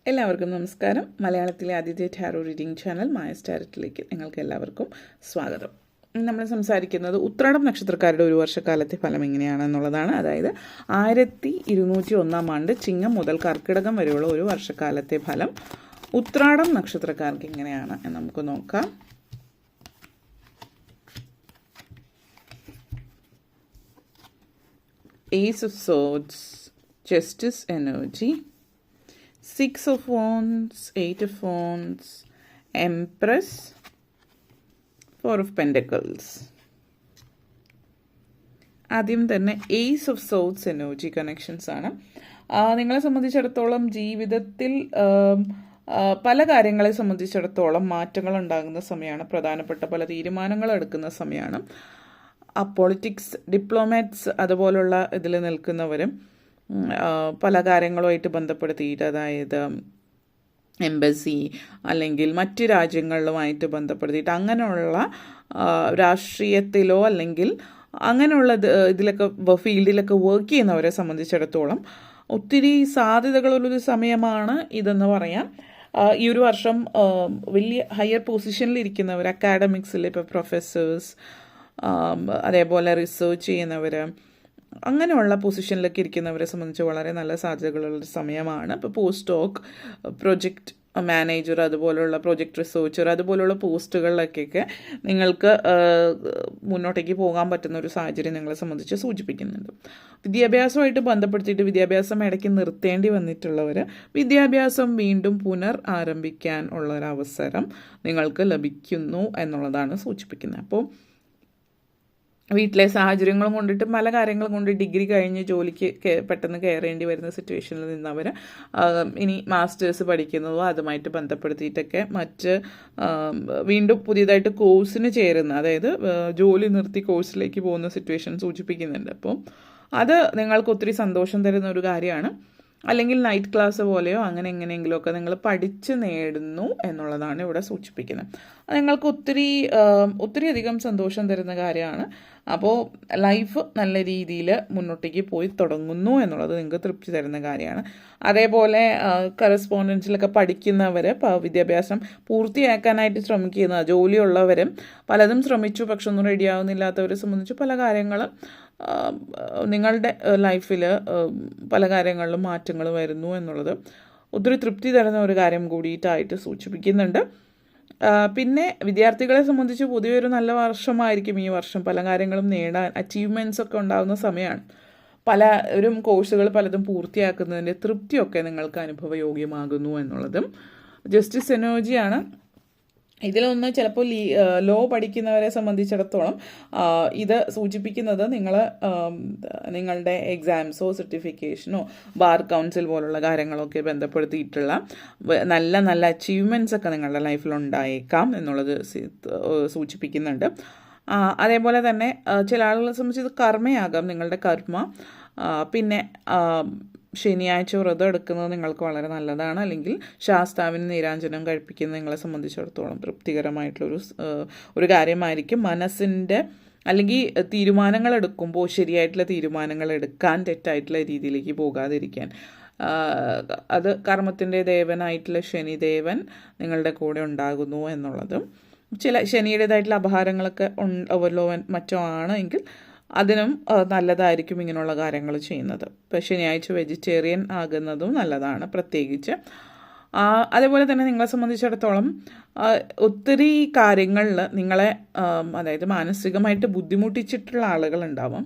എല്ലാവർക്കും നമസ്കാരം. മലയാളത്തിലെ ആദ്യത്തെ ടാരോ റീഡിംഗ് ചാനൽ മായസ് ടാരറ്റിലേക്ക് നിങ്ങൾക്ക് എല്ലാവർക്കും സ്വാഗതം. നമ്മൾ സംസാരിക്കുന്നത് ഉത്രാടം നക്ഷത്രക്കാരുടെ ഒരു വർഷക്കാലത്തെ ഫലം എങ്ങനെയാണെന്നുള്ളതാണ്. അതായത് 1201 ആണ്ട് ചിങ്ങം മുതൽ കർക്കിടകം വരെയുള്ള ഒരു വർഷക്കാലത്തെ ഫലം ഉത്രാടം നക്ഷത്രക്കാർക്ക് എങ്ങനെയാണ് എന്ന് നമുക്ക് നോക്കാം. Ace of Swords, Justice energy, 6 of Wands, 8 of Wands, Empress, 4 of Pentacles. ആദ്യം തന്നെ ace of swords energy connections ആണ്. നിങ്ങളെ സംബന്ധിച്ചിടത്തോളം ജീവിതത്തിൽ പല കാര്യങ്ങളെ സംബന്ധിച്ചിടത്തോളം മാറ്റങ്ങൾ ഉണ്ടാകുന്ന സമയമാണ്. പ്രധാനപ്പെട്ട പല തീരുമാനങ്ങൾ എടുക്കുന്ന സമയമാണ്. പൊളിറ്റിക്സ്, ഡിപ്ലോമാറ്റ്സ് അതുപോലുള്ള ഇതിൽ നിൽക്കുന്നവരും പല കാര്യങ്ങളുമായിട്ട് ബന്ധപ്പെടുത്തിയിട്ട്, അതായത് എംബസി അല്ലെങ്കിൽ മറ്റ് രാജ്യങ്ങളുമായിട്ട് ബന്ധപ്പെടുത്തിയിട്ട് അങ്ങനെയുള്ള രാഷ്ട്രീയത്തിലോ അല്ലെങ്കിൽ അങ്ങനെയുള്ള ഇതിലൊക്കെ ഫീൽഡിലൊക്കെ വർക്ക് ചെയ്യുന്നവരെ സംബന്ധിച്ചിടത്തോളം ഒത്തിരി സാധ്യതകളുള്ളൊരു സമയമാണ് ഇതെന്ന് പറയാം. ഈ ഒരു വർഷം വലിയ ഹയർ പൊസിഷനിലിരിക്കുന്നവർ, അക്കാഡമിക്സിൽ ഇപ്പോൾ പ്രൊഫസേഴ്സ്, അതേപോലെ റിസർച്ച് ചെയ്യുന്നവർ, അങ്ങനെയുള്ള പൊസിഷനിലൊക്കെ ഇരിക്കുന്നവരെ സംബന്ധിച്ച് വളരെ നല്ല സാധ്യതകളുള്ളൊരു സമയമാണ്. ഇപ്പോൾ പോസ്റ്റ് ഡോക്, പ്രൊജക്റ്റ് മാനേജർ, അതുപോലുള്ള പ്രൊജക്റ്റ് റിസർച്ചർ അതുപോലുള്ള പോസ്റ്റുകളിലൊക്കെ നിങ്ങൾക്ക് മുന്നോട്ടേക്ക് പോകാൻ പറ്റുന്ന ഒരു സാഹചര്യം നിങ്ങളെ സംബന്ധിച്ച് സൂചിപ്പിക്കുന്നുണ്ട്. വിദ്യാഭ്യാസമായിട്ട് ബന്ധപ്പെടുത്തിയിട്ട് വിദ്യാഭ്യാസം ഇടയ്ക്ക് നിർത്തേണ്ടി വന്നിട്ടുള്ളവർ വിദ്യാഭ്യാസം വീണ്ടും ആരംഭിക്കാൻ ഉള്ളൊരവസരം നിങ്ങൾക്ക് ലഭിക്കുന്നു എന്നുള്ളതാണ് സൂചിപ്പിക്കുന്നത്. അപ്പോൾ വീട്ടിലെ സാഹചര്യങ്ങളും കൊണ്ടിട്ട് പല കാര്യങ്ങളും കൊണ്ട് ഡിഗ്രി കഴിഞ്ഞ് ജോലിക്ക് പെട്ടെന്ന് കയറേണ്ടി വരുന്ന സിറ്റുവേഷനിൽ നിന്നവർ ഇനി മാസ്റ്റേഴ്സ് പഠിക്കുന്നതോ അതുമായിട്ട് ബന്ധപ്പെടുത്തിയിട്ടൊക്കെ മറ്റ് വീണ്ടും പുതിയതായിട്ട് കോഴ്സിന് ചേരുന്ന, അതായത് ജോലി നിർത്തി കോഴ്സിലേക്ക് പോകുന്ന സിറ്റുവേഷൻ സൂചിപ്പിക്കുന്നുണ്ട്. അപ്പോൾ അത് നിങ്ങൾക്ക് ഒത്തിരി സന്തോഷം തരുന്ന ഒരു കാര്യമാണ്. അല്ലെങ്കിൽ നൈറ്റ് ക്ലാസ് പോലെയോ അങ്ങനെ എങ്ങനെയെങ്കിലുമൊക്കെ നിങ്ങൾ പഠിച്ച് നേടുന്നു എന്നുള്ളതാണ് ഇവിടെ സൂചിപ്പിക്കുന്നത്. അത് നിങ്ങൾക്ക് ഒത്തിരി അധികം സന്തോഷം തരുന്ന കാര്യമാണ്. അപ്പോൾ ലൈഫ് നല്ല രീതിയിൽ മുന്നോട്ടേക്ക് പോയി തുടങ്ങുന്നു എന്നുള്ളത് നിങ്ങൾക്ക് തൃപ്തി തരുന്ന കാര്യമാണ്. അതേപോലെ കറസ്പോണ്ടൻസിലൊക്കെ പഠിക്കുന്നവർ, വിദ്യാഭ്യാസം പൂർത്തിയാക്കാനായിട്ട് ശ്രമിക്കുന്ന ജോലിയുള്ളവരും പലതും ശ്രമിച്ചു പക്ഷെ ഒന്നും റെഡിയാവുന്നില്ലാത്തവരെ സംബന്ധിച്ച് പല കാര്യങ്ങളും നിങ്ങളുടെ ലൈഫിൽ പല കാര്യങ്ങളിലും മാറ്റങ്ങൾ വരുന്നു എന്നുള്ളത് ഒത്തിരി തൃപ്തി തരുന്ന ഒരു കാര്യം കൂടിയിട്ടായിട്ട് സൂചിപ്പിക്കുന്നുണ്ട്. പിന്നെ വിദ്യാർത്ഥികളെ സംബന്ധിച്ച് പൊതുവെ ഒരു നല്ല വർഷമായിരിക്കും ഈ വർഷം. പല കാര്യങ്ങളും നേടാൻ അച്ചീവ്മെൻറ്റ്സ് ഒക്കെ ഉണ്ടാകുന്ന സമയമാണ്. ഒരു കോഴ്സുകൾ പലതും പൂർത്തിയാക്കുന്നതിൻ്റെ തൃപ്തിയൊക്കെ നിങ്ങൾക്ക് അനുഭവയോഗ്യമാകുന്നു എന്നുള്ളതും ജസ്റ്റിസ് എനർജിയാണ്. ഇതിലൊന്ന് ചിലപ്പോൾ ലോ പഠിക്കുന്നവരെ സംബന്ധിച്ചിടത്തോളം ഇത് സൂചിപ്പിക്കുന്നത് നിങ്ങളുടെ എക്സാംസോ സർട്ടിഫിക്കേഷനോ ബാർ കൗൺസിൽ പോലുള്ള കാര്യങ്ങളൊക്കെ ബന്ധപ്പെടുത്തിയിട്ടുള്ള നല്ല നല്ല അച്ചീവ്മെൻറ്റ്സ് ഒക്കെ നിങ്ങളുടെ ലൈഫിൽ ഉണ്ടായേക്കാം എന്നുള്ളത് സൂചിപ്പിക്കുന്നുണ്ട്. അതേപോലെ തന്നെ ചില ആളുകളെ സംബന്ധിച്ച് ഇത് കർമ്മയാകാം, നിങ്ങളുടെ കർമ്മ. പിന്നെ ശനിയാഴ്ച വ്രതം എടുക്കുന്നത് നിങ്ങൾക്ക് വളരെ നല്ലതാണ്. അല്ലെങ്കിൽ ശാസ്താവിന് നീരാഞ്ജനം കഴിപ്പിക്കുന്നത് നിങ്ങളെ സംബന്ധിച്ചിടത്തോളം തൃപ്തികരമായിട്ടുള്ളൊരു ഒരു കാര്യമായിരിക്കും. മനസ്സിൻ്റെ അല്ലെങ്കിൽ തീരുമാനങ്ങൾ എടുക്കുമ്പോൾ ശരിയായിട്ടുള്ള തീരുമാനങ്ങൾ എടുക്കാൻ തെറ്റായിട്ടുള്ള രീതിയിലേക്ക് പോകാതിരിക്കാൻ, അത് കർമ്മത്തിൻ്റെ ദേവനായിട്ടുള്ള ശനിദേവൻ നിങ്ങളുടെ കൂടെ ഉണ്ടാകുന്നു എന്നുള്ളതും, ചില ശനിയുടേതായിട്ടുള്ള അപഹാരങ്ങളൊക്കെ മറ്റോ ആണ് എങ്കിൽ അതിനും നല്ലതായിരിക്കും ഇങ്ങനെയുള്ള കാര്യങ്ങൾ ചെയ്യുന്നത്. ഇപ്പോൾ ശനിയാഴ്ച വെജിറ്റേറിയൻ ആകുന്നതും നല്ലതാണ് പ്രത്യേകിച്ച്. അതേപോലെ തന്നെ നിങ്ങളെ സംബന്ധിച്ചിടത്തോളം ഒത്തിരി കാര്യങ്ങളിൽ നിങ്ങളെ അതായത് മാനസികമായിട്ട് ബുദ്ധിമുട്ടിച്ചിട്ടുള്ള ആളുകളുണ്ടാവും.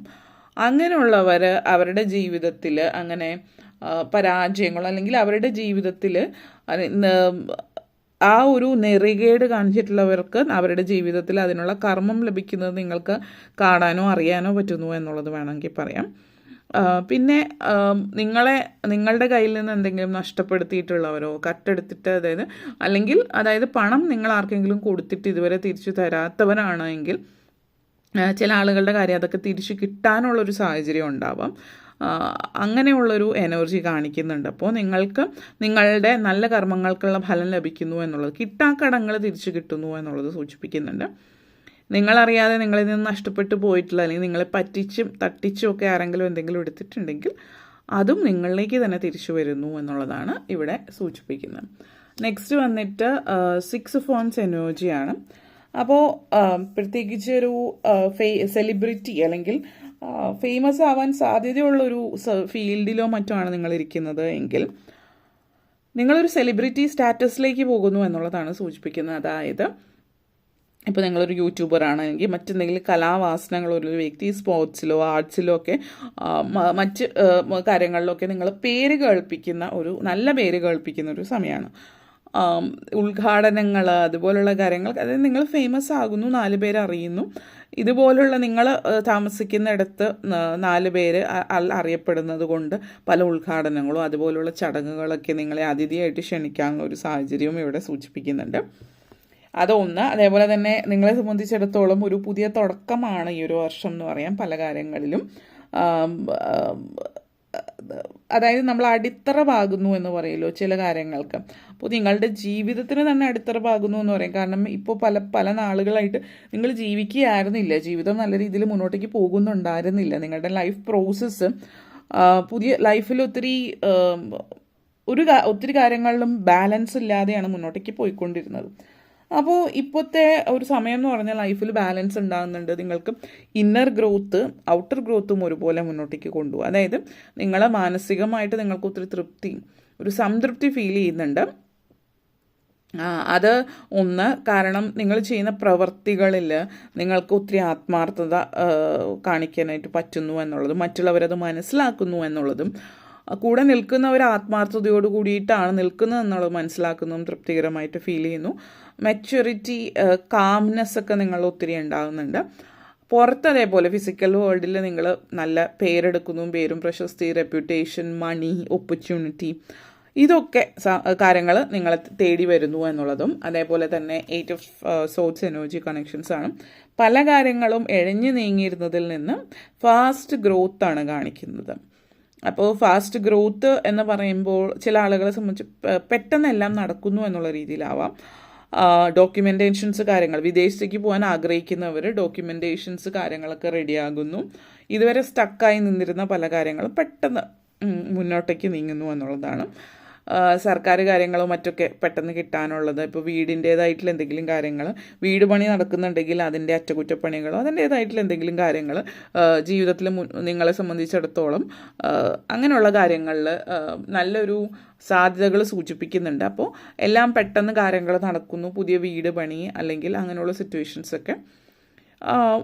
അങ്ങനെയുള്ളവർ അവരുടെ ജീവിതത്തിൽ അങ്ങനെ പരാജയങ്ങൾ അല്ലെങ്കിൽ അവരുടെ ജീവിതത്തിൽ ആ ഒരു നെറികേട് കാണിച്ചിട്ടുള്ളവർക്ക് അവരുടെ ജീവിതത്തിൽ അതിനുള്ള കർമ്മം ലഭിക്കുന്നത് നിങ്ങൾക്ക് കാണാനോ അറിയാനോ പറ്റുന്നു എന്നുള്ളത് വേണമെങ്കിൽ പറയാം. പിന്നെ നിങ്ങളുടെ കയ്യിൽ നിന്ന് എന്തെങ്കിലും നഷ്ടപ്പെടുത്തിയിട്ടുള്ളവരോ കട്ടെടുത്തിട്ട് അതായത് പണം നിങ്ങൾ ആർക്കെങ്കിലും കൊടുത്തിട്ട് ഇതുവരെ തിരിച്ചു തരാത്തവരാണെങ്കിൽ ചില ആളുകളുടെ കാര്യം അതൊക്കെ തിരിച്ചു കിട്ടാനുള്ളൊരു സാഹചര്യം ഉണ്ടാവാം. അങ്ങനെയുള്ളൊരു എനർജി കാണിക്കുന്നുണ്ട്. അപ്പോൾ നിങ്ങൾക്ക് നിങ്ങളുടെ നല്ല കർമ്മങ്ങൾക്കുള്ള ഫലം ലഭിക്കുന്നു എന്നുള്ളത്, കിട്ടാക്കടങ്ങൾ തിരിച്ചു കിട്ടുന്നു എന്നുള്ളത് സൂചിപ്പിക്കുന്നുണ്ട്. നിങ്ങളറിയാതെ നിങ്ങളിൽ നിന്ന് നഷ്ടപ്പെട്ടു പോയിട്ടുള്ള അല്ലെങ്കിൽ നിങ്ങളെ തട്ടിച്ചും ഒക്കെ ആരെങ്കിലും എന്തെങ്കിലും എടുത്തിട്ടുണ്ടെങ്കിൽ അതും നിങ്ങളിലേക്ക് തന്നെ തിരിച്ചു വരുന്നു എന്നുള്ളതാണ് ഇവിടെ സൂചിപ്പിക്കുന്നത്. നെക്സ്റ്റ് വന്നിട്ട് 6 ഓഫ് വാൻസ് എനർജിയാണ്. അപ്പോൾ പ്രത്യേകിച്ച് ഒരു സെലിബ്രിറ്റി അല്ലെങ്കിൽ ഫേമസ് ആവാൻ സാധ്യതയുള്ളൊരു ഫീൽഡിലോ മറ്റോ ആണ് നിങ്ങൾ ഇരിക്കുന്നത് എങ്കിൽ നിങ്ങളൊരു സെലിബ്രിറ്റി സ്റ്റാറ്റസിലേക്ക് പോകുന്നു എന്നുള്ളതാണ് സൂചിപ്പിക്കുന്നത്. അതായത് ഇപ്പോൾ നിങ്ങളൊരു യൂട്യൂബർ ആണെങ്കിൽ മറ്റെന്തെങ്കിലും കലാവാസനകളൊരു വ്യക്തി സ്പോർട്സിലോ ആർട്സിലോ ഒക്കെ മറ്റ് കാര്യങ്ങളിലൊക്കെ നിങ്ങൾ പേര് കേൾപ്പിക്കുന്ന നല്ല പേര് കേൾപ്പിക്കുന്ന ഒരു സമയമാണ്. ഉദ്ഘാടനങ്ങൾ അതുപോലുള്ള കാര്യങ്ങൾ, അതായത് നിങ്ങൾ ഫേമസ് ആകുന്നു, 4 പേര് അറിയുന്നു. ഇതുപോലുള്ള നിങ്ങൾ താമസിക്കുന്നിടത്ത് 4 പേര് അറിയപ്പെടുന്നത് കൊണ്ട് പല ഉദ്ഘാടനങ്ങളും അതുപോലുള്ള ചടങ്ങുകളൊക്കെ നിങ്ങളെ അതിഥിയായിട്ട് ക്ഷണിക്കാനുള്ള ഒരു സാഹചര്യവും ഇവിടെ സൂചിപ്പിക്കുന്നുണ്ട്. അതൊന്ന്. അതേപോലെ തന്നെ നിങ്ങളെ സംബന്ധിച്ചിടത്തോളം ഒരു പുതിയ തുടക്കമാണ് ഈ ഒരു വർഷം എന്ന് പറയാം പല കാര്യങ്ങളിലും. അതായത് നമ്മൾ അടിത്തറ പാകുന്നു എന്ന് പറയുമല്ലോ ചില കാര്യങ്ങൾക്ക്. അപ്പോൾ നിങ്ങളുടെ ജീവിതത്തിന് തന്നെ അടിത്തറ പാകുന്നു എന്ന് പറയും. കാരണം ഇപ്പോൾ പല നാളുകളായിട്ട് നിങ്ങൾ ജീവിക്കുകയായിരുന്നില്ല, ജീവിതം നല്ല രീതിയിൽ മുന്നോട്ടേക്ക് പോകുന്നുണ്ടായിരുന്നില്ല. നിങ്ങളുടെ ലൈഫ് പ്രോസസ്സ് പുതിയ ലൈഫിൽ ഒത്തിരി കാര്യങ്ങളിലും ബാലൻസ് ഇല്ലാതെയാണ് മുന്നോട്ടേക്ക് പോയിക്കൊണ്ടിരുന്നത്. അപ്പോൾ ഇപ്പോഴത്തെ ഒരു സമയം എന്ന് പറഞ്ഞാൽ ലൈഫിൽ ബാലൻസ് ഉണ്ടാകുന്നുണ്ട്. നിങ്ങൾക്ക് ഇന്നർ ഗ്രോത്ത് ഔട്ടർ ഗ്രോത്തും ഒരുപോലെ മുന്നോട്ടേക്ക് കൊണ്ടുപോകും. അതായത് നിങ്ങളെ മാനസികമായിട്ട് നിങ്ങൾക്ക് ഒത്തിരി ഒരു സംതൃപ്തി ഫീൽ ചെയ്യുന്നുണ്ട്. അത് ഒന്ന്. കാരണം നിങ്ങൾ ചെയ്യുന്ന പ്രവർത്തികളിൽ നിങ്ങൾക്ക് ഒത്തിരി ആത്മാർത്ഥത കാണിക്കാനായിട്ട് പറ്റുന്നു എന്നുള്ളതും മറ്റുള്ളവരത് മനസ്സിലാക്കുന്നു എന്നുള്ളതും കൂടെ നിൽക്കുന്നവർ ആത്മാർത്ഥതയോട് കൂടിയിട്ടാണ് നിൽക്കുന്നത് എന്നുള്ളത് മനസ്സിലാക്കുന്നതും തൃപ്തികരമായിട്ട് ഫീൽ ചെയ്യുന്നു. മെച്യൂരിറ്റി, കാംനെസ് ഒക്കെ നിങ്ങൾ ഒത്തിരി ഉണ്ടാകുന്നുണ്ട്. പുറത്ത് അതേപോലെ ഫിസിക്കൽ വേൾഡിൽ നിങ്ങൾ നല്ല പേരെടുക്കുന്നു, പേരും പ്രശസ്തി, റെപ്യൂട്ടേഷൻ, മണി, ഓപ്പർച്യൂണിറ്റി, ഇതൊക്കെ കാര്യങ്ങൾ നിങ്ങളെ തേടി വരുന്നു എന്നുള്ളതും. അതേപോലെ തന്നെ 8 ഓഫ് സോഡ്സ് എനർജി കണക്ഷൻസ് ആണ്. പല കാര്യങ്ങളും എഴഞ്ഞു നീങ്ങിയിരുന്നതിൽ നിന്ന് ഫാസ്റ്റ് ഗ്രോത്ത് ആണ് കാണിക്കുന്നത്. അപ്പോൾ ഫാസ്റ്റ് ഗ്രോത്ത് എന്ന് പറയുമ്പോൾ ചില ആളുകളെ സംബന്ധിച്ച് പെട്ടെന്ന് എല്ലാം നടക്കുന്നു എന്നുള്ള രീതിയിലാവാം. ഡോക്യുമെൻറ്റേഷൻസ് കാര്യങ്ങൾ, വിദേശത്തേക്ക് പോകാൻ ആഗ്രഹിക്കുന്നവർ ഡോക്യുമെൻറ്റേഷൻസ് കാര്യങ്ങളൊക്കെ റെഡിയാകുന്നു. ഇതുവരെ സ്റ്റക്കായി നിന്നിരുന്ന പല കാര്യങ്ങളും പെട്ടെന്ന് മുന്നോട്ടേക്ക് നീങ്ങുന്നു എന്നുള്ളതാണ്. സർക്കാർ കാര്യങ്ങളോ മറ്റൊക്കെ പെട്ടെന്ന് കിട്ടാനുള്ളത്, ഇപ്പോൾ വീടിൻ്റേതായിട്ടുള്ള എന്തെങ്കിലും കാര്യങ്ങൾ, വീട് പണി നടക്കുന്നുണ്ടെങ്കിൽ അതിൻ്റെ അറ്റകുറ്റപ്പണികളോ അതിൻ്റേതായിട്ടുള്ള എന്തെങ്കിലും കാര്യങ്ങൾ ജീവിതത്തിൽ നിങ്ങളെ സംബന്ധിച്ചിടത്തോളം അങ്ങനെയുള്ള കാര്യങ്ങളിൽ നല്ലൊരു സാധ്യതകൾ സൂചിപ്പിക്കുന്നുണ്ട്. അപ്പോൾ എല്ലാം പെട്ടെന്ന് കാര്യങ്ങൾ നടക്കുന്നു. പുതിയ വീട് പണി അല്ലെങ്കിൽ അങ്ങനെയുള്ള സിറ്റുവേഷൻസൊക്കെ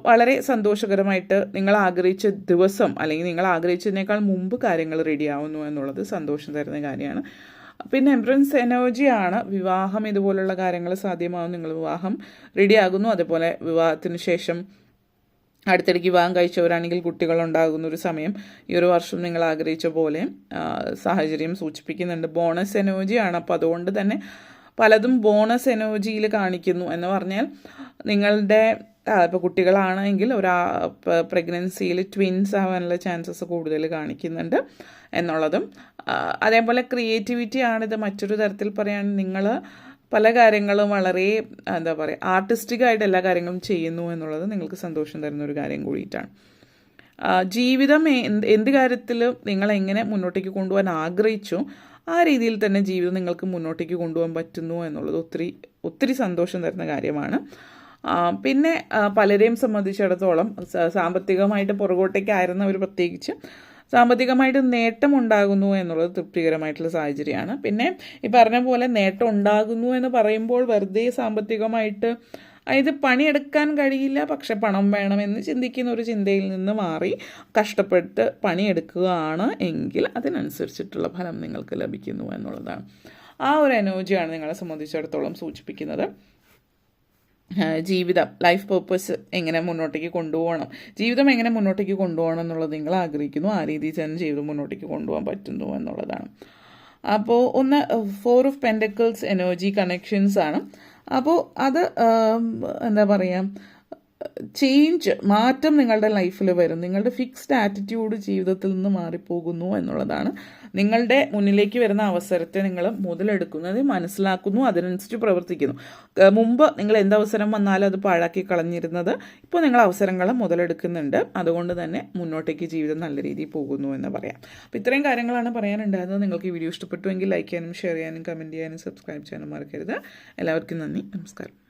വളരെ സന്തോഷകരമായിട്ട് നിങ്ങൾ ആഗ്രഹിച്ച ദിവസം അല്ലെങ്കിൽ നിങ്ങൾ ആഗ്രഹിച്ചതിനേക്കാൾ മുമ്പ് കാര്യങ്ങൾ റെഡിയാവുന്നു എന്നുള്ളത് സന്തോഷം തരുന്ന കാര്യമാണ്. പിന്നെ എംബ്രൻസ് എനർജിയാണ്. വിവാഹം ഇതുപോലുള്ള കാര്യങ്ങൾ സാധ്യമാവും. നിങ്ങൾ വിവാഹം റെഡിയാകുന്നു. അതുപോലെ വിവാഹത്തിന് ശേഷം അടുത്തിടയ്ക്ക് വിവാഹം കഴിച്ചവരാണെങ്കിൽ കുട്ടികളുണ്ടാകുന്ന ഒരു സമയം ഈ ഒരു വർഷം നിങ്ങൾ ആഗ്രഹിച്ച പോലെ സാഹചര്യം സൂചിപ്പിക്കുന്നുണ്ട്. ബോണസ് എനർജിയാണ്. അപ്പോൾ അതുകൊണ്ട് തന്നെ പലതും ബോണസ് എനർജിയിൽ കാണിക്കുന്നു എന്ന് പറഞ്ഞാൽ നിങ്ങളുടെ ഇപ്പോൾ കുട്ടികളാണെങ്കിൽ പ്രഗ്നൻസിയിൽ ട്വിൻസ് ആവാനുള്ള ചാൻസസ് കൂടുതൽ കാണിക്കുന്നുണ്ട് എന്നുള്ളതും. അതേപോലെ ക്രിയേറ്റിവിറ്റി ആണിത്. മറ്റൊരു തരത്തിൽ പറയുകയാണെങ്കിൽ നിങ്ങൾ പല കാര്യങ്ങളും വളരെ ആർട്ടിസ്റ്റിക് ആയിട്ട് എല്ലാ കാര്യങ്ങളും ചെയ്യുന്നു എന്നുള്ളത് നിങ്ങൾക്ക് സന്തോഷം തരുന്ന ഒരു കാര്യം കൂടിയിട്ടാണ്. ജീവിതം എന്ത് കാര്യത്തിൽ നിങ്ങൾ എങ്ങനെ മുന്നോട്ടേക്ക് കൊണ്ടുപോകാൻ ആഗ്രഹിച്ചു ആ രീതിയിൽ തന്നെ ജീവിതം നിങ്ങൾക്ക് മുന്നോട്ടേക്ക് കൊണ്ടുപോകാൻ പറ്റുന്നു എന്നുള്ളത് ഒത്തിരി സന്തോഷം തരുന്ന കാര്യമാണ്. പിന്നെ പലരെയും സംബന്ധിച്ചിടത്തോളം സാമ്പത്തികമായിട്ട് പുറകോട്ടേക്കായിരുന്നവർ പ്രത്യേകിച്ച് സാമ്പത്തികമായിട്ട് നേട്ടം ഉണ്ടാകുന്നു എന്നുള്ളത് തൃപ്തികരമായിട്ടുള്ള സാഹചര്യമാണ്. പിന്നെ ഈ പറഞ്ഞ പോലെ നേട്ടം ഉണ്ടാകുന്നു എന്ന് പറയുമ്പോൾ വെറുതെ സാമ്പത്തികമായിട്ട് അതായത് പണിയെടുക്കാൻ കഴിയില്ല പക്ഷെ പണം വേണമെന്ന് ചിന്തിക്കുന്ന ഒരു ചിന്തയിൽ നിന്ന് മാറി കഷ്ടപ്പെട്ട് പണിയെടുക്കുകയാണ് എങ്കിൽ അതിനനുസരിച്ചിട്ടുള്ള ഫലം നിങ്ങൾക്ക് ലഭിക്കുന്നു എന്നുള്ളതാണ്. ആ ഒരു എനർജിയാണ് നിങ്ങളെ സംബന്ധിച്ചിടത്തോളം സൂചിപ്പിക്കുന്നത്. ജീവിതം, ലൈഫ് പേർപ്പസ് എങ്ങനെ മുന്നോട്ടേക്ക് കൊണ്ടുപോകണം, ജീവിതം എങ്ങനെ മുന്നോട്ടേക്ക് കൊണ്ടുപോകണം എന്നുള്ളത് നിങ്ങൾ ആഗ്രഹിക്കുന്നു. ആ രീതിയിൽ തന്നെ ജീവിതം മുന്നോട്ടേക്ക് കൊണ്ടുപോകാൻ പറ്റുന്നു എന്നുള്ളതാണ്. അപ്പോൾ ഒന്ന് 4 ഓഫ് പെൻറ്റക്കിൾസ് എനർജി കണക്ഷൻസ് ആണ്. അപ്പോൾ അത് മാറ്റം നിങ്ങളുടെ ലൈഫിൽ വരും. നിങ്ങളുടെ ഫിക്സ്ഡ് ആറ്റിറ്റ്യൂഡ് ജീവിതത്തിൽ നിന്ന് മാറിപ്പോകുന്നു എന്നുള്ളതാണ്. നിങ്ങളുടെ മുന്നിലേക്ക് വരുന്ന അവസരത്തെ നിങ്ങൾ മുതലെടുക്കുന്നത്, മനസ്സിലാക്കുന്നു, അതിനനുസരിച്ച് പ്രവർത്തിക്കുന്നു. മുമ്പ് നിങ്ങൾ എന്തവസരം വന്നാലും അത് പാഴാക്കി കളഞ്ഞിരുന്നത് ഇപ്പോൾ നിങ്ങൾ അവസരങ്ങൾ മുതലെടുക്കുന്നുണ്ട്. അതുകൊണ്ട് തന്നെ മുന്നോട്ടേക്ക് ജീവിതം നല്ല രീതിയിൽ പോകുന്നു എന്ന് പറയാം. അപ്പോൾ ഇത്രയും കാര്യങ്ങളാണ് പറയാനുണ്ടായിരുന്നത്. നിങ്ങൾക്ക് ഈ വീഡിയോ ഇഷ്ടപ്പെട്ടുവെങ്കിൽ ലൈക്ക് ചെയ്യാനും ഷെയർ ചെയ്യാനും കമൻറ്റ് ചെയ്യാനും സബ്സ്ക്രൈബ് ചെയ്യാനും മറക്കരുത്. എല്ലാവർക്കും നന്ദി, നമസ്കാരം.